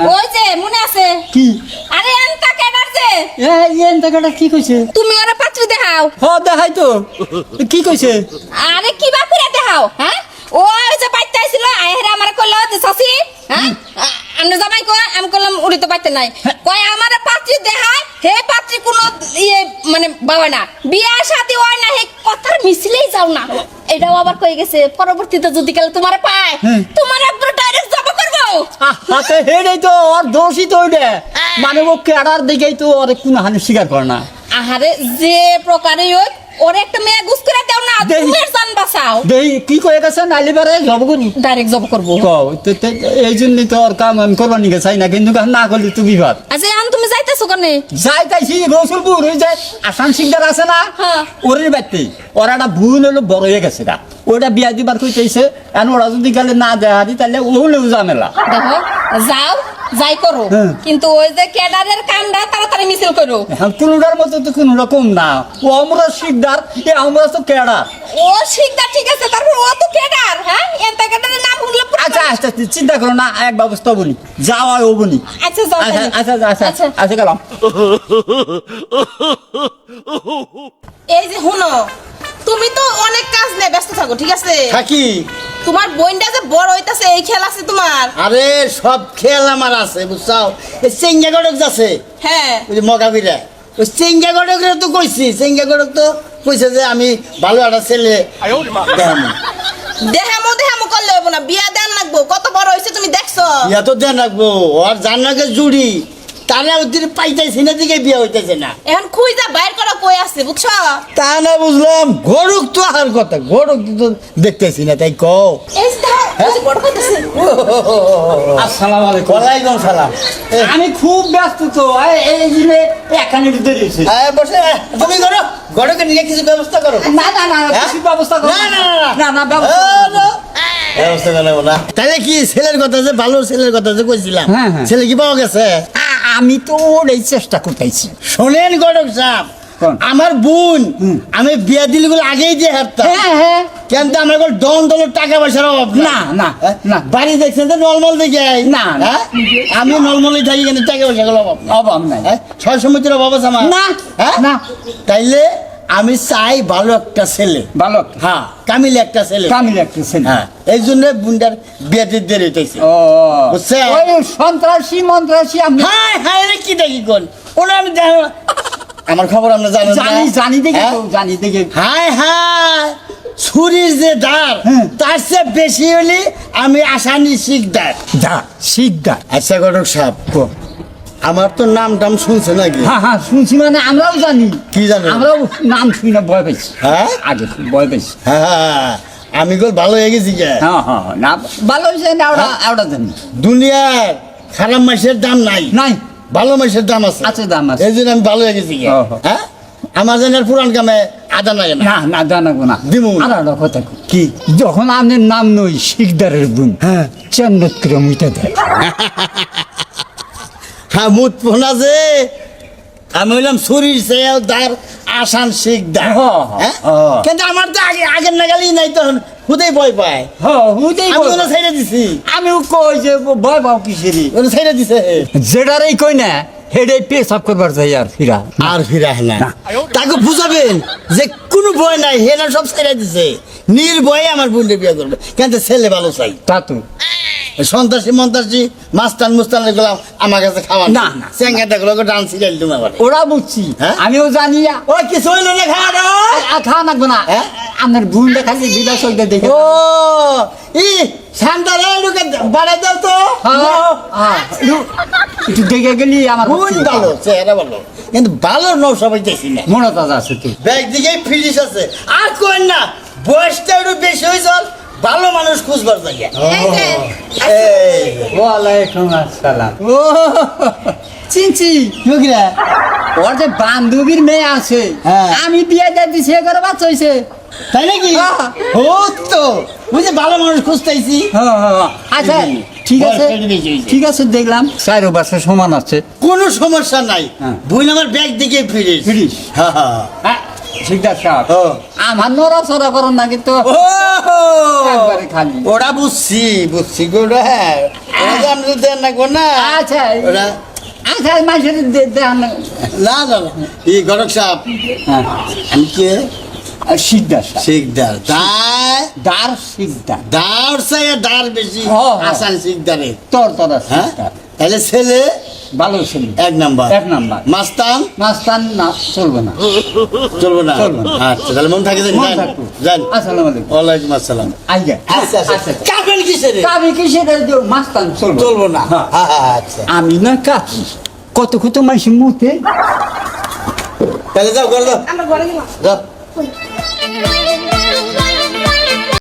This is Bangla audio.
ওই যে মনে আছে কি আরে এনতা কেডার যে এনতা কেডার কি কইছে তুমি ওরে পাত্রী দেখাও দেখাই তো কি কইছে আরে কি বাপুরা দেখাও হ্যাঁ ওই যে বাইতে আইছিল আইরা আমারে কইলো যে সাসি হ্যাঁ আমি জামাই কই আমি কইলাম উড়ি তো বাইতে নাই কই আমারে পাত্রী দেখায় হে পাত্রী কোন ইয়ে মানে বাবা না বিয়া শাদী হয় না হে কথার মিছিলেই যাও না এটাও আবার কই গেছে পরবর্তীতে যদি কাল তোমারে পায় তোমার একবার ডাইরেক্ট জব করবো হাতে হেডেই তো ওর দোষই তো ওইটা মানে ও কেডার দিকেই তো ওর কোন হানি স্বীকার করে না আহারে যে প্রকারে ওই ওরে একটা মেয়ে গুস করে দাও না তুমি জান বাঁচাও দেই কি কয়ে গেছে নাইলে বারে জব করি ডাইরেক্ট জব করবো এই জন্যই তো ওর কাম আমি করবার নিকে চাই না কিন্তু না করলে তো বিবাদ আচ্ছা এখন তুমি যাইতেছো কেনে যাইতাইছি রসুলপুর ওই যে আসাম শিকদার আছে না হ্যাঁ। ওরের বাড়িতে ওরা একটা ভুল হলো বড় হয়ে গেছে না ওটা বিয়া দিবার কইতেছে এখন ওরা যদি গেলে না দেখা দি তাহলে ওগুলো ঝামেলা দেখো যাও যাই করো কিন্তু ওই যে ক্যাডারের কামটা তাড়াতাড়ি মিছিল করো এখন কোনোটার মতো তো কোনো রকম না ও আমরা শিকদার এ আমরা তো কেডার ও শিখদা ঠিক আছে তারপর ও তো ক্যাডার হ্যাঁ এনতা ক্যাডারের নাম শুনলে আচ্ছা আচ্ছা চিন্তা করো না এক ব্যবস্থা বলি যাওয়া ও বলি আচ্ছা যাও আচ্ছা তাহলে। আচ্ছা আচ্ছা আচ্ছা গেলাম এই যে হুনো তুমি তো অনেক কাজ নিয়ে ব্যস্ত থাকো ঠিক আছে থাকি তোমার বোনটা যে বড় হইতাছে এই খেল আছে তোমার আরে সব খেল আমার আছে বুঝছাও এই চেঙ্গা গড়ক যাচ্ছে হ্যাঁ ওই যে মগাবিরা ওই চেঙ্গা গড়কের তো কইছি চেঙ্গা গড়ক তো কইছে যে আমি ভালো একটা ছেলে দেখামু। দেহামো করলে হইব না বিয়া দেন লাগবো কত বড় হইছে তুমি দেখছো ইয়া তো দেন রাখবো ওর জান্নাকে জুড়ি তারা ওদের পাইতেছে না দিকে বিয়ে হইতেছে না এখন খুঁজা বাইর করা কই আছে বুঝছো তা না বুঝলাম গরুক তো আর কথা গরুক তো দেখতেছি না তাই কও এই যে দেখো, ওই যে বড় কইতাছে আসসালামু আলাইকুম ওয়ালাইকুম সালাম আমি খুব ব্যস্ত তো এই জিনে এখানে ধরেছি বসে তুমি করো গড়কে নিয়ে কিছু ব্যবস্থা করো না না না হ্যাঁ? কিছু ব্যবস্থা করো না, না, না, না না ব্যবস্থা ব্যবস্থা করবো না তাহলে কি ছেলের কথা যে ভালো ছেলের কথা যে কইছিলাম হ্যাঁ, হ্যাঁ। ছেলে কি পাওয়া গেছে আমি তো ওই চেষ্টা করতেছি শোনেন গড়ক সাহেব কোন? আমার বোন আমি বিয়া দিলে গুলো আগেই দিয়ে হারতাম হ্যাঁ কিন্তু আমার কোনো দন দলের টাকা পয়সার অভাব না, না, হ্যাঁ? না। বাড়ি দেখছেন তো নর্মাল দেখে আই। না, না। হ্যাঁ? আমি নর্মালি থাকি কিন্তু টাকা পয়সার অভাব না। অভাব নাই হ্যাঁ? ছয় সমিতির অভাব আছে আমার না, হ্যাঁ? না। তাইলে আমি চাই ভালো একটা ছেলে ভালো হ্যাঁ কামিল একটা ছেলে কামিল একটা ছেলে হ্যাঁ এই জন্য বুন্ডার বিয়েতে দেরি হইতেছে ও বুঝছে? ওই সন্ত্রাসী মন্ত্রাসী আমি হাই হাই রে কি দেখি কোন ওরা আমি দেখো আমার খবর আমরা জানেন না? জানি জানি দেখে হ্যাঁ? তো জানি দেখে হাই হাই ছুরির যে দাঁড় হ্যাঁ। তার চেয়ে বেশি হলে আমি আসানি শিকদার যা শিকদার আচ্ছা গটক সাহেব আমার তো নাম টাম শুনছে নাকি হ্যাঁ হ্যাঁ শুনছি মানে আমরাও জানি কি জানেন? আমরাও নাম শুনি না ভয় পাইছি হ্যাঁ? আগে ভয় পাইছি হ্যাঁ আমি গোল ভালো হয়ে গেছি কে হ্যাঁ হ্যাঁ না ভালো হয়েছে না ওরা ওরা জানি দুনিয়ার খারাপ মাসের দাম নাই নাই ভালো মাসের দাম আছে আছে দাম আছে এই জন্য আমি ভালো হয়ে গেছি কে ও, ও। হ্যাঁ আমার জন্য পুরান কামে আদা লাগে না না না জানাবো না দিমু। আর একটা কথা কই। কি যখন আপনার নাম নই শিকদারের বোন হ্যাঁ। চেন্নত করে মুইটা দেয় হ্যাঁ মুত পোনা যে আমি হইলাম শরীর চেয়েও তার আসান শিকদার হ্যাঁ, হ্যাঁ হ্যাঁ। কিন্তু আমার তো আগে আগের নাগালি নাই তখন হুদেই ভয় পায় হুদেই আমি ওরা ছেড়ে দিছি আমিও কই যে ভয় পাও কিসেরই ওরা ছেড়ে দিছে যেটারই কই না হেডে পেশাব করবার যাই আর ফিরা আর ফিরা না তাকে বুঝাবেন যে কোনো ভয় নাই হেরা সব ছেড়ে দিছে নির্ভয়ে আমার বোনকে বিয়ে করবে কিন্তু ছেলে ভালো চাই তা তো সন্ত্রাসী মন্ত্রাসী মাস্তান মুস্তান এগুলো আমার কাছে খাওয়া না, না। চেঙ্গাটা গুলো ডান্স সিরিয়াল তুমি আবার ওরা বুঝছি হ্যাঁ? আমিও জানি ওই কিছু হইলো না খাওয়া দাওয়া খাওয়া লাগবে না হ্যাঁ? আপনার বোনটা খালি বিলা চলতে দেখে ও ই শান্তারে ঢুকে বাড়াই দাও তো একটু দেখে গেলি আমার কোন ভালো চেহারা ভালো কিন্তু ভালো নৌ সবাই দেখি না মনে তাজা আছে তুই ব্যাগ দিকেই ফিরিস আছে আর কোন না বয়সটা একটু বেশি হয়েছে ভালো মানুষ খুঁজবার জায়গা এই যে এই ওয়ালাইকুম আসসালাম ও চিনছি যোগিরা ওর যে বান্ধবীর মেয়ে আছে হ্যাঁ। আমি বিয়ে দিয়ে দিছি এ করে বাচ্চা হয়েছে তাই নাকি হ্যাঁ। ও তো বুঝে ভালো মানুষ খুঁজতেছি আচ্ছা ঠিক আছে বয়সটা একটু বেশি হয়েছে। ঠিক আছে দেখলাম চারো বাসা সমান আছে কোনো সমস্যা নাই হ্যাঁ। বুঝলে আমার ব্যাগ দিকে ফিরিস ফিরিস। হ্যাঁ হ্যাঁ হ্যাঁ, সিকদার সাহেব ও। আমার নড়াচড়া করেন না কিন্তু একবারে খালি। ওরা বুঝছি গোটা হ্যাঁ ওরা তো আমি তো দেন না গো না আচ্ছা ওরা আচ্ছা মানুষের দেন না না না এই গরক সাহেব হ্যাঁ আমি কে সিকদার সাহেব শিকদার দায় দার সিকদার দার চাই দার বেশি ও, ও। আসান শিকদারে তোর হ্যাঁ সিকদার তাহলে ছেলে ভালো ছিল এক নাম্বার এক নাম্বার মাস্তান মাস্তান না চলবে না চলবো না চলবে না। আচ্ছা তাহলে মন থাকে মন যান থাকবো। যান আসসালামু আলাইকুম ওয়ালাইকুম আসসালাম আইয়া আচ্ছা আচ্ছা কাবেন কিসের আমি কিসের মাস্তান চলবো চলবো না হ্যাঁ। আচ্ছা আমি না কাকি কত কত মানুষ মুতে তাহলে যাও ঘরে যাও আমরা ঘরে গেলাম যাও